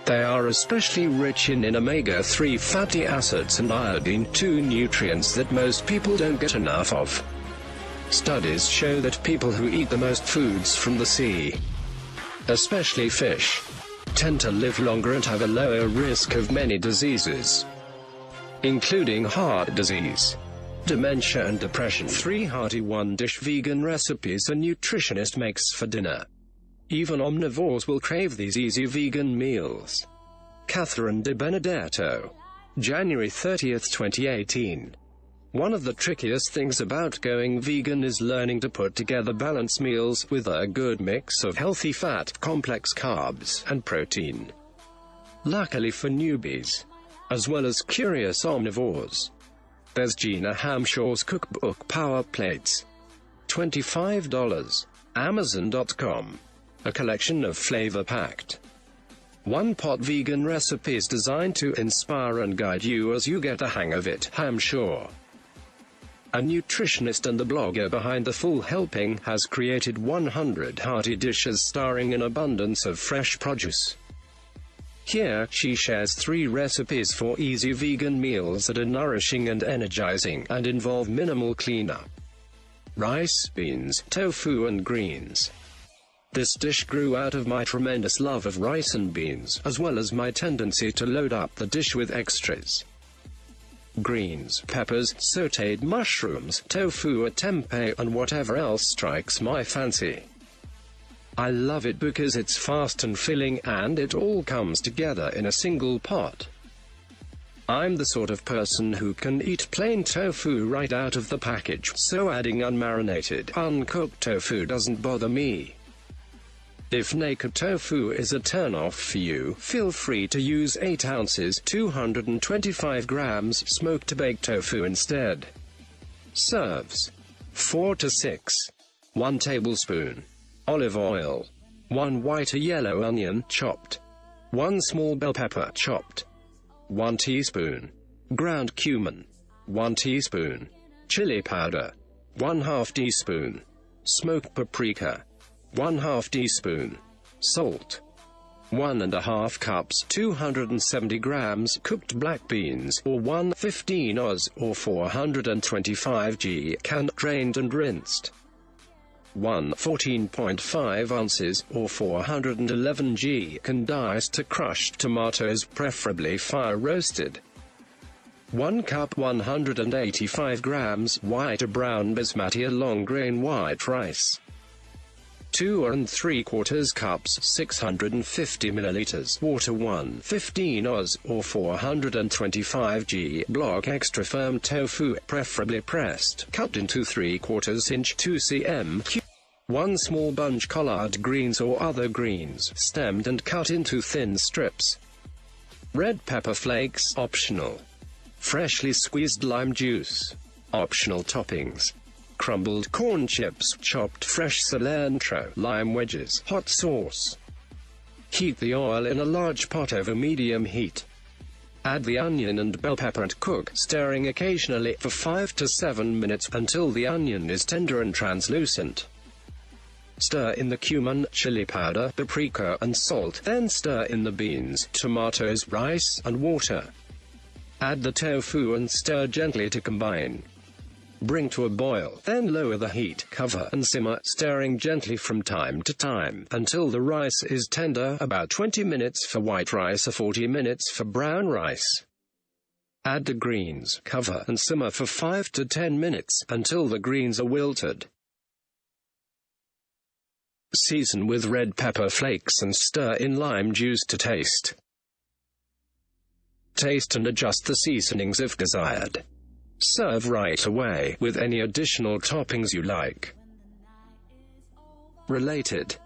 They are especially rich in omega-3 fatty acids and iodine, two nutrients that most people don't get enough of. Studies show that people who eat the most foods from the sea, especially fish, tend to live longer and have a lower risk of many diseases, including heart disease, dementia and depression. 3 hearty one-dish vegan recipes a nutritionist makes for dinner. Even omnivores will crave these easy vegan meals. Catherine De Benedetto. January 30, 2018. One of the trickiest things about going vegan is learning to put together balanced meals with a good mix of healthy fat, complex carbs, and protein. Luckily for newbies, as well as curious omnivores, there's Gina Hamshaw's cookbook Power Plates. $25. Amazon.com. A collection of flavor-packed, one-pot vegan recipes designed to inspire and guide you as you get the hang of it. Hamshaw, a nutritionist and the blogger behind The Full Helping, has created 100 hearty dishes starring an abundance of fresh produce. Here, she shares 3 recipes for easy vegan meals that are nourishing and energizing, and involve minimal cleanup. Rice, beans, tofu and greens. This dish grew out of my tremendous love of rice and beans, as well as my tendency to load up the dish with extras. Greens, peppers, sautéed mushrooms, tofu, a tempeh, and whatever else strikes my fancy. I love it because it's fast and filling, and it all comes together in a single pot. I'm the sort of person who can eat plain tofu right out of the package, so adding unmarinated, uncooked tofu doesn't bother me. If naked tofu is a turn-off for you, feel free to use 8 ounces, 225 grams, smoked-baked tofu instead. Serves. 4 to 6. 1 tablespoon. Olive oil. 1 white or yellow onion, chopped. 1 small bell pepper, chopped. 1 teaspoon. Ground cumin. 1 teaspoon. Chili powder. 1/2 teaspoon. Smoked paprika. 1/2 teaspoon. Salt. 1½ cups, 270 grams, cooked black beans, or 115 oz, or 425 g, canned, drained and rinsed. 14.5 ounces, or 411 g, condensed to crushed tomatoes, preferably fire-roasted. 1 cup, 185 grams, white or brown basmati long-grain white rice. 2 3/4 cups, 650 milliliters, water. 115 oz, or 425 g, block extra firm tofu, preferably pressed, cut into 3/4 inch 2 cm cube. 1 small bunch collard greens or other greens, stemmed and cut into thin strips. Red pepper flakes, optional. Freshly squeezed lime juice, optional toppings. Crumbled corn chips, chopped fresh cilantro, lime wedges, hot sauce. Heat the oil in a large pot over medium heat. Add the onion and bell pepper and cook, stirring occasionally, for 5 to 7 minutes, until the onion is tender and translucent. Stir in the cumin, chili powder, paprika, and salt, then stir in the beans, tomatoes, rice, and water. Add the tofu and stir gently to combine. Bring to a boil, then lower the heat, cover and simmer, stirring gently from time to time, until the rice is tender, about 20 minutes for white rice or 40 minutes for brown rice. Add the greens, cover and simmer for 5 to 10 minutes, until the greens are wilted. Season with red pepper flakes and stir in lime juice to taste. Taste and adjust the seasonings if desired. Serve right away, with any additional toppings you like. Related.